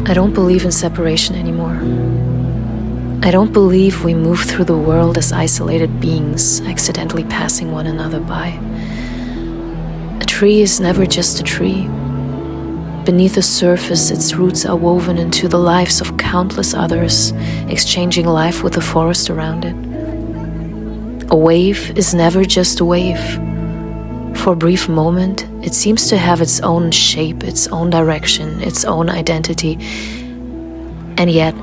I don't believe in separation anymore. I don't believe we move through the world as isolated beings, accidentally passing one another by. A tree is never just a tree. Beneath the surface, its roots are woven into the lives of countless others, exchanging life with the forest around it. A wave is never just a wave. For a brief moment, it seems to have its own shape, its own direction, its own identity, and yet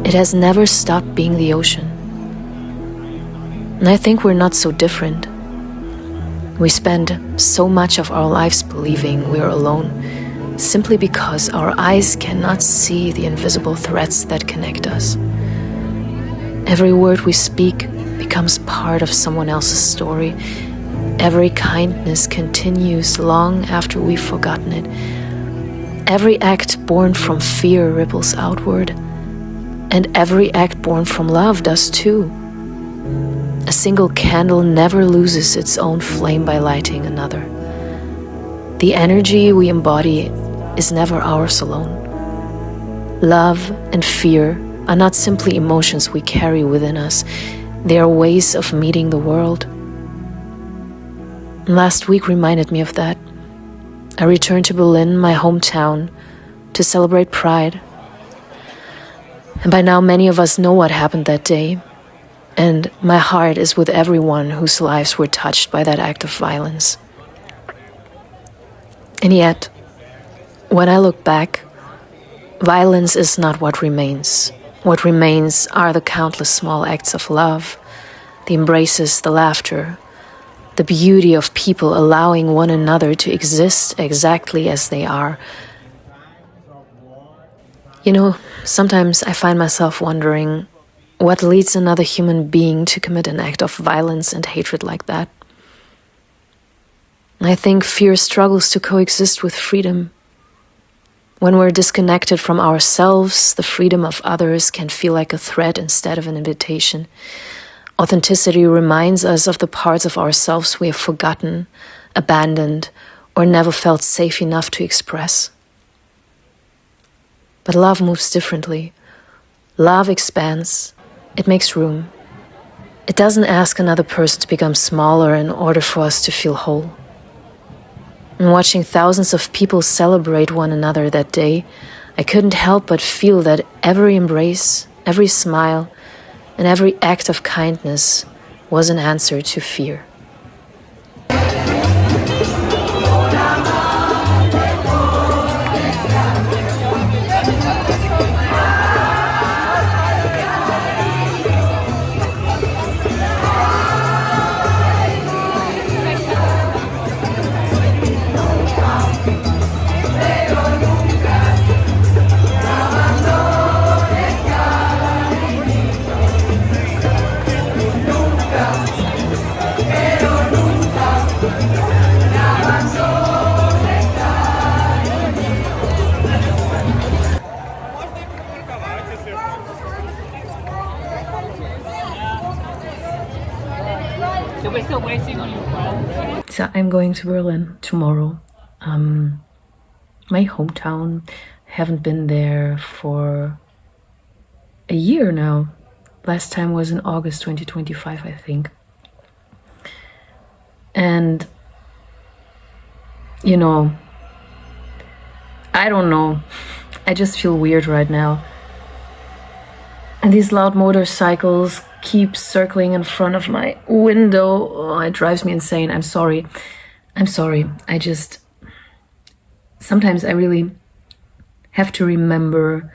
it has never stopped being the ocean. And I think we're not so different. We spend so much of our lives believing we're alone, simply because our eyes cannot see the invisible threads that connect us. Every word we speak becomes part of someone else's story. Every kindness continues long after we've forgotten it. Every act born from fear ripples outward, and every act born from love does too. A single candle never loses its own flame by lighting another. The energy we embody is never ours alone. Love and fear are not simply emotions we carry within us. They are ways of meeting the world. Last week reminded me of that. I returned to Berlin, my hometown, to celebrate Pride. And by now many of us know what happened that day. And my heart is with everyone whose lives were touched by that act of violence. And yet, when I look back, violence is not what remains. What remains are the countless small acts of love, the embraces, the laughter, the beauty of people allowing one another to exist exactly as they are. You know, sometimes I find myself wondering what leads another human being to commit an act of violence and hatred like that. I think fear struggles to coexist with freedom. When we're disconnected from ourselves, the freedom of others can feel like a threat instead of an invitation. Authenticity reminds us of the parts of ourselves we have forgotten, abandoned, or never felt safe enough to express. But love moves differently. Love expands. It makes room. It doesn't ask another person to become smaller in order for us to feel whole. And watching thousands of people celebrate one another that day, I couldn't help but feel that every embrace, every smile, and every act of kindness was an answer to fear. So I'm going to Berlin tomorrow. My hometown. Haven't been there for a year now. Last time was in August 2025, I think. And, you know, I don't know. I just feel weird right now. And these loud motorcycles keep circling in front of my window. Oh, it drives me insane. I'm sorry. Sometimes I really have to remember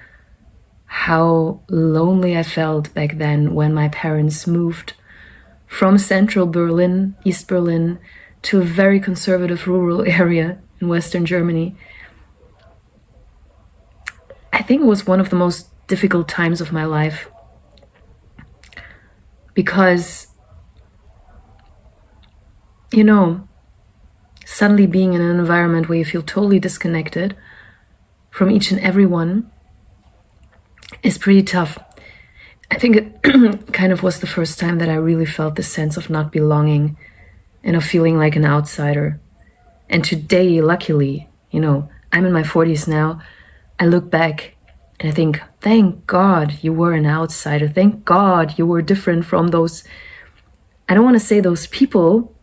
how lonely I felt back then when my parents moved from central Berlin, East Berlin, to a very conservative rural area in Western Germany. I think it was one of the most difficult times of my life because, you know, suddenly being in an environment where you feel totally disconnected from each and every one is pretty tough. I think it kind of was the first time that I really felt the sense of not belonging and of feeling like an outsider. And today, luckily, you know, I'm in my 40s now. I look back And I think, thank God you were an outsider. Thank God you were different from those, I don't want to say those people,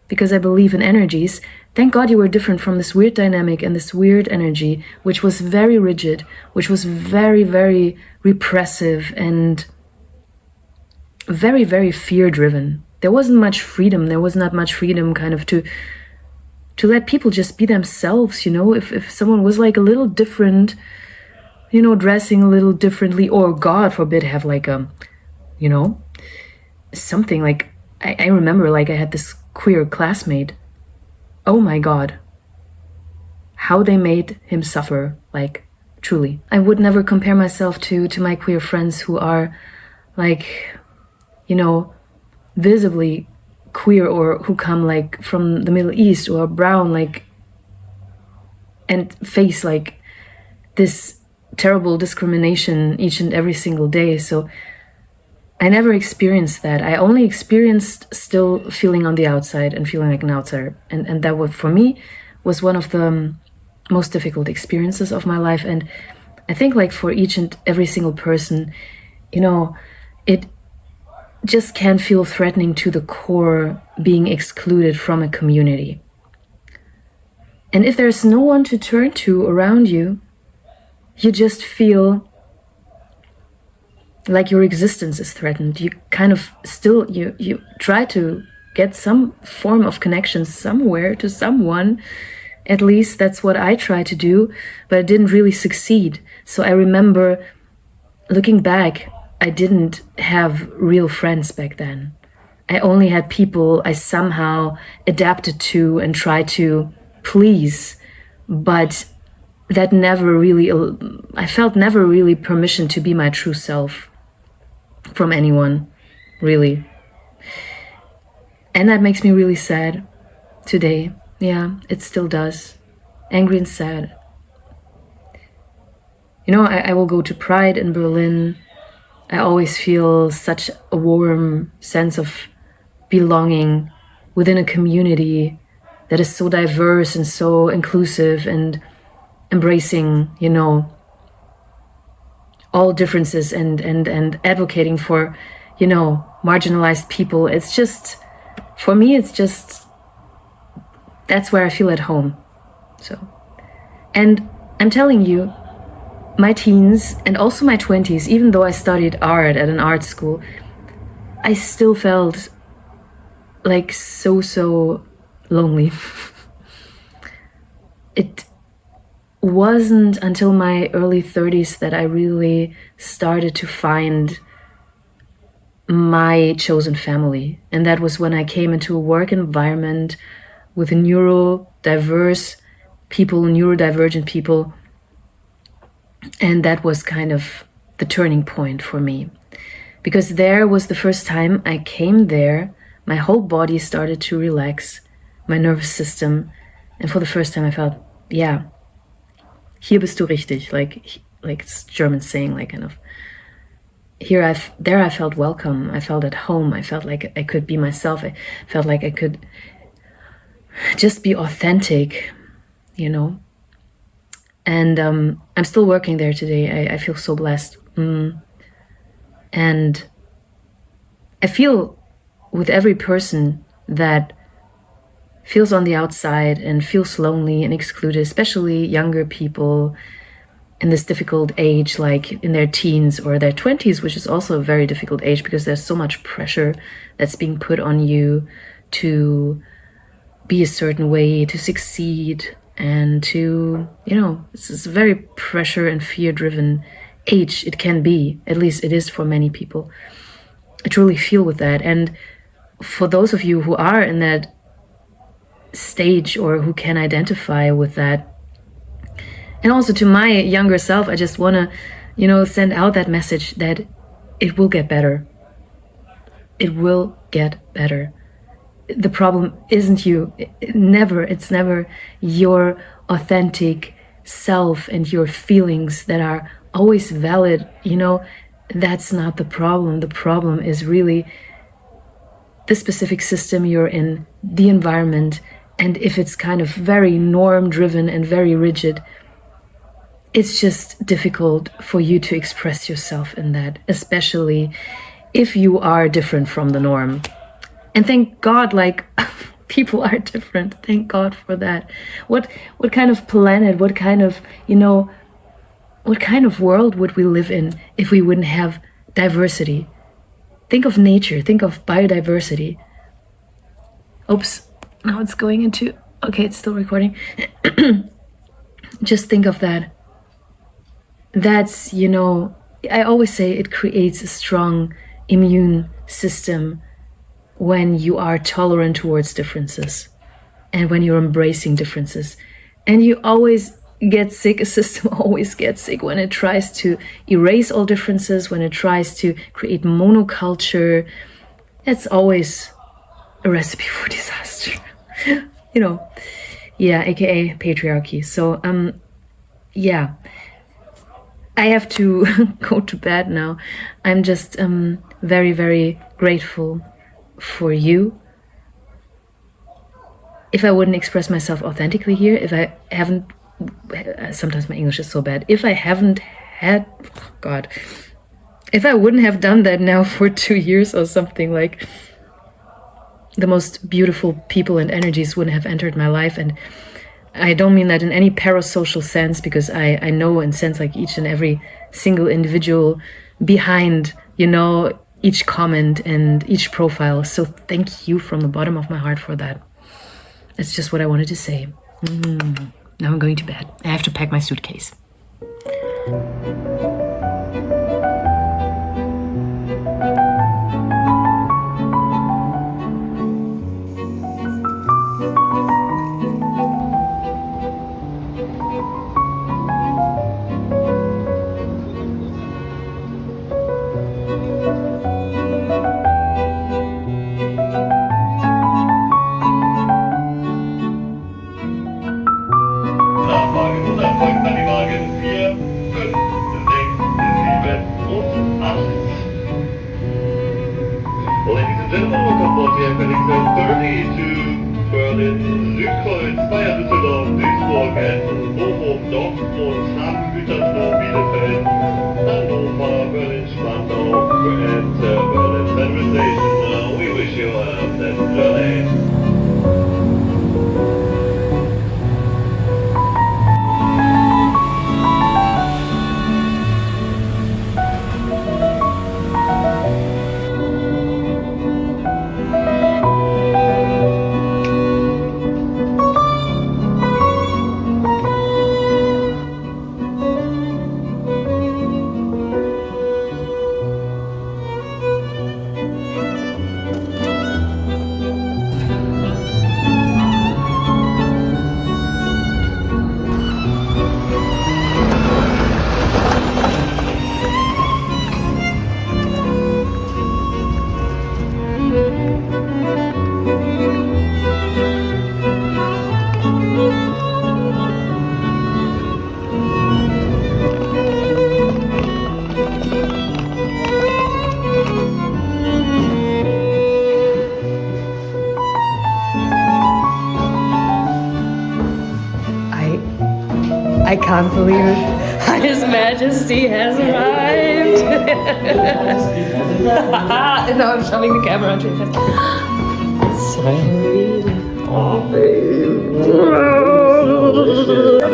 because I believe in energies. Thank God you were different from this weird dynamic and this weird energy, which was very rigid, which was very, very repressive and very, very fear-driven. There wasn't much freedom. There was not much freedom kind of to let people just be themselves, you know. If someone was like a little different, you know, dressing a little differently, or God forbid have like a, you know, something like, I remember like I had this queer classmate. Oh my God, how they made him suffer, like, truly. I would never compare myself to my queer friends who are like, you know, visibly queer, or who come like from the Middle East or brown, like, and face like this terrible discrimination each and every single day. So I never experienced that. I only experienced still feeling on the outside and feeling like an outsider. And that was, for me, was one of the most difficult experiences of my life. And I think like for each and every single person, you know, it just can feel threatening to the core being excluded from a community. And if there's no one to turn to around you, you just feel like your existence is threatened. You kind of still, you try to get some form of connection somewhere to someone. At least that's what I tried to do, but I didn't really succeed. So I remember looking back, I didn't have real friends back then. I only had people I somehow adapted to and tried to please, but that never really, I felt never really permission to be my true self from anyone, really. And that makes me really sad today. Yeah, it still does. Angry and sad. You know, I will go to Pride in Berlin. I always feel such a warm sense of belonging within a community that is so diverse and so inclusive and embracing, you know, all differences and advocating for, you know, marginalized people. It's just, for me, it's just, that's where I feel at home. So, and I'm telling you, my teens and also my 20s, even though I studied art at an art school, I still felt like so lonely. It wasn't until my early 30s that I really started to find my chosen family. And that was when I came into a work environment with neurodiverse people, neurodivergent people. And that was kind of the turning point for me. Because there was the first time I came there, my whole body started to relax, my nervous system. And for the first time I felt, yeah, hier bist du richtig, like it's German saying, like kind of, there I felt welcome, I felt at home, I felt like I could be myself, I felt like I could just be authentic, you know. And I'm still working there today. I feel so blessed. And I feel with every person that feels on the outside and feels lonely and excluded, especially younger people in this difficult age, like in their teens or their 20s, which is also a very difficult age because there's so much pressure that's being put on you to be a certain way, to succeed, and to, you know, it's a very pressure and fear-driven age. It can be, at least it is for many people. I truly feel with that. And for those of you who are in that stage or who can identify with that, and also to my younger self, I just want to, you know, send out that message that it will get better. It will get better. The problem isn't you. It's never your authentic self and your feelings that are always valid. You know, that's not the problem. The problem is really the specific system you're in, the environment. And if it's kind of very norm driven and very rigid, it's just difficult for you to express yourself in that, especially if you are different from the norm. And thank God, like, people are different. Thank God for that. What kind of planet, what kind of, what kind of world would we live in if we wouldn't have diversity? Think of nature, think of biodiversity. Oops, now it's going into, okay, it's still recording. Just think of that. That's, I always say it creates a strong immune system when you are tolerant towards differences and when you're embracing differences. And you always get sick, a system always gets sick when it tries to erase all differences, when it tries to create monoculture. It's always a recipe for disaster. Yeah, aka patriarchy. So yeah, I have to go to bed now. I'm just very, very grateful for you. If I wouldn't express myself authentically here, if I haven't, sometimes my English is so bad, if I haven't had, God, if I wouldn't have done that now for 2 years or something, like, the most beautiful people and energies wouldn't have entered my life. And I don't mean that in any parasocial sense, because I know and sense like each and every single individual behind, each comment and each profile. So thank you from the bottom of my heart for that. That's just what I wanted to say. Now I'm going to bed. I have to pack my suitcase. Ladies and gentlemen, welcome aboard the Aircraft 30 to Berlin, Südkreuz, Speyer, Düsseldorf, Duisburg, Essen, Bochum, Dortmund, Hamm, Gütersloh, Bielefeld, Hannover, Berlin, Spandau, and Berlin Central Station. We wish you a pleasant journey. I can't believe it. His Majesty has arrived. And now I'm shoving the camera onto his head. Sorry. Oh, babe.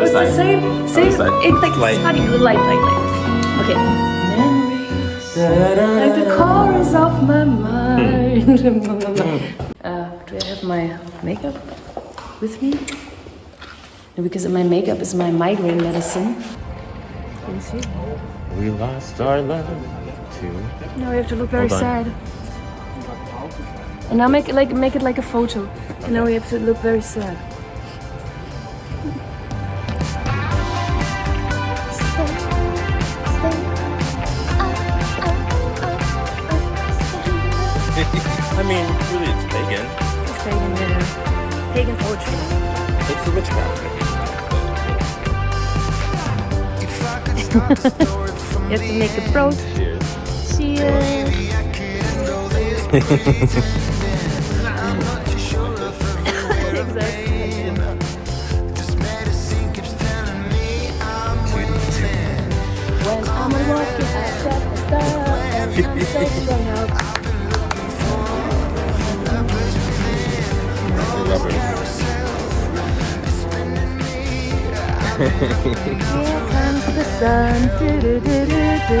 It's the same. It's like it's funny. Light. Okay. Memories, like the chorus of my mind. Do I have my makeup with me? Because my makeup is my migraine medicine. Can you see? We lost our love too. Now we have to look very sad. And now make it like a photo. Okay. And now we have to look very sad. I mean, really, it's pagan. It's pagan, yeah. Pagan poetry. It's the witchcraft. You have to make a pro. Cheers. Cheers. Exactly. and I'm a walking star, and I'm so strung out. Here comes the sun. Do-do-do-do-do.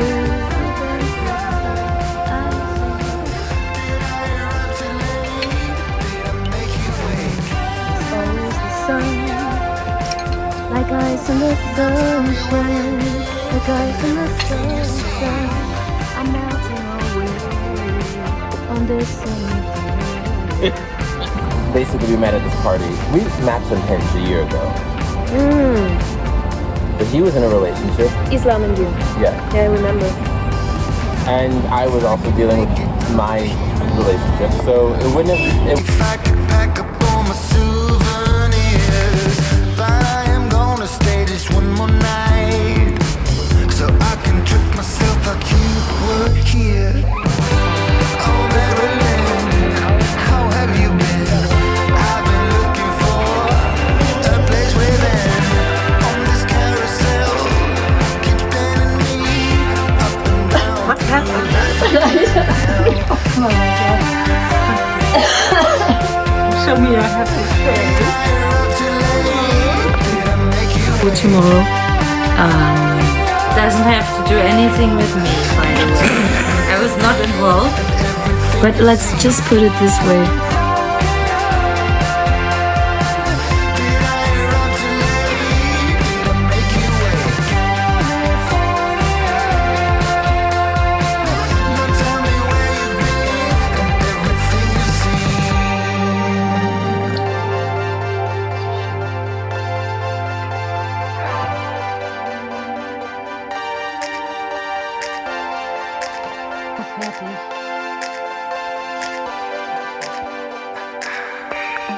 Always the sun, like ice in the sunshine, like ice in the sunshine. I'm melting away on this sunny day. Basically, we met at this party. We matched on Hinge a year ago. But he was in a relationship. Islam and you. Yeah. Yeah, I remember. And I was also dealing with my relationship. So it wouldn't have... If I could pack up all my souvenirs, but I am gonna stay just one more night, so I can trick myself like you were here. Oh Marilyn, how have you been? I've been looking for a place within. On this carousel, keep spinning me up and down. What's happening? Oh my god. Show me your happy face. For tomorrow. Doesn't have to do anything with me, by the way. I was not involved. But let's just put it this way.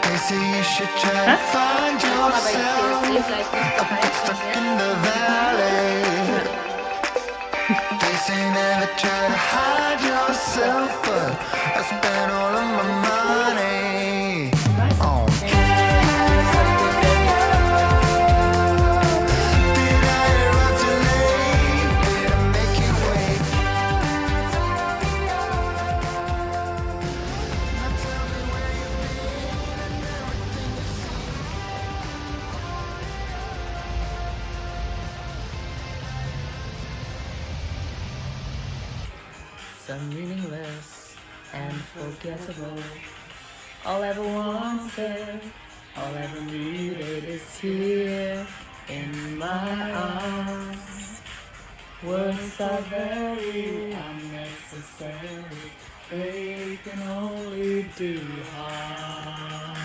They say you should try to find yourself stuck in the valley. They say never try to hide yourself, but I spent all of my money on. Did I arrive too late? Did I make you wait? So meaningless and forgettable. All I ever wanted, all I ever needed is here in my arms. Words are very unnecessary, they can only do harm.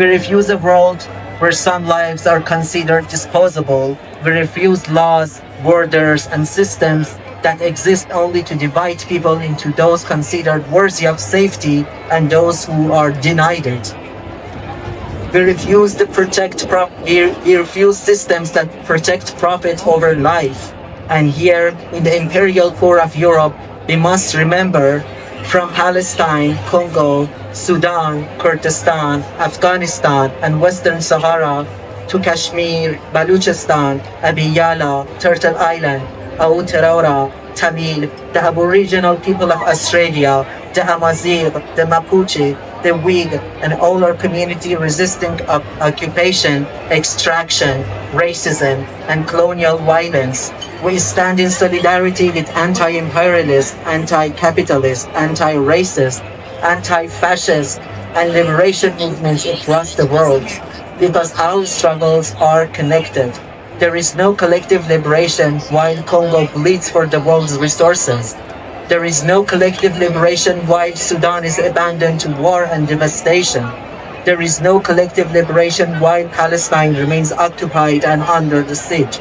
We refuse a world where some lives are considered disposable. We refuse laws, borders, and systems that exist only to divide people into those considered worthy of safety and those who are denied it. We refuse we refuse systems that protect profit over life. And here, in the imperial core of Europe, we must remember from Palestine, Congo, Sudan, Kurdistan, Afghanistan, and Western Sahara to Kashmir, Baluchistan, Abiyala, Turtle Island, Aotearoa, Tamil, the Aboriginal people of Australia, the Amazigh, the Mapuche, the Whig, and all our community resisting occupation, extraction, racism, and colonial violence. We stand in solidarity with anti-imperialist, anti-capitalist, anti-racist, anti-fascist, and liberation movements across the world because our struggles are connected. There is no collective liberation while Congo bleeds for the world's resources. There is no collective liberation while Sudan is abandoned to war and devastation. There is no collective liberation while Palestine remains occupied and under the siege.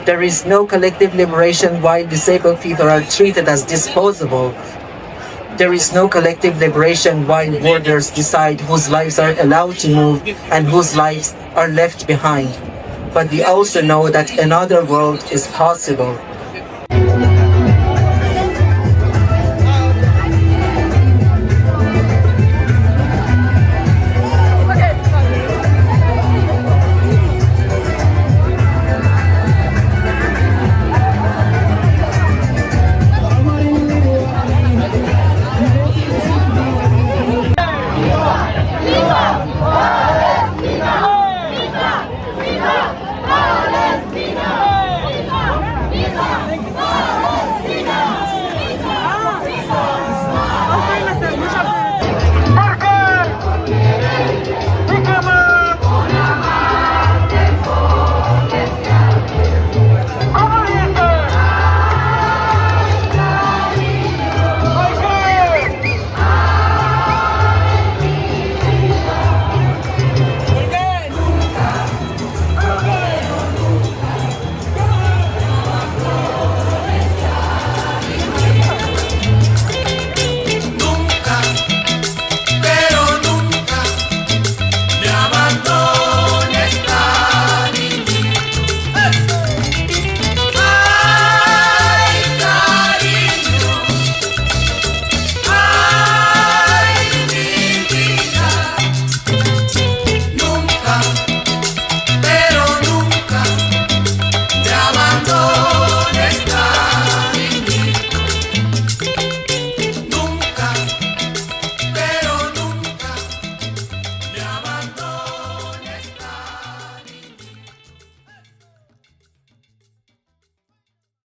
There is no collective liberation while disabled people are treated as disposable. There is no collective liberation while borders decide whose lives are allowed to move and whose lives are left behind. But we also know that another world is possible.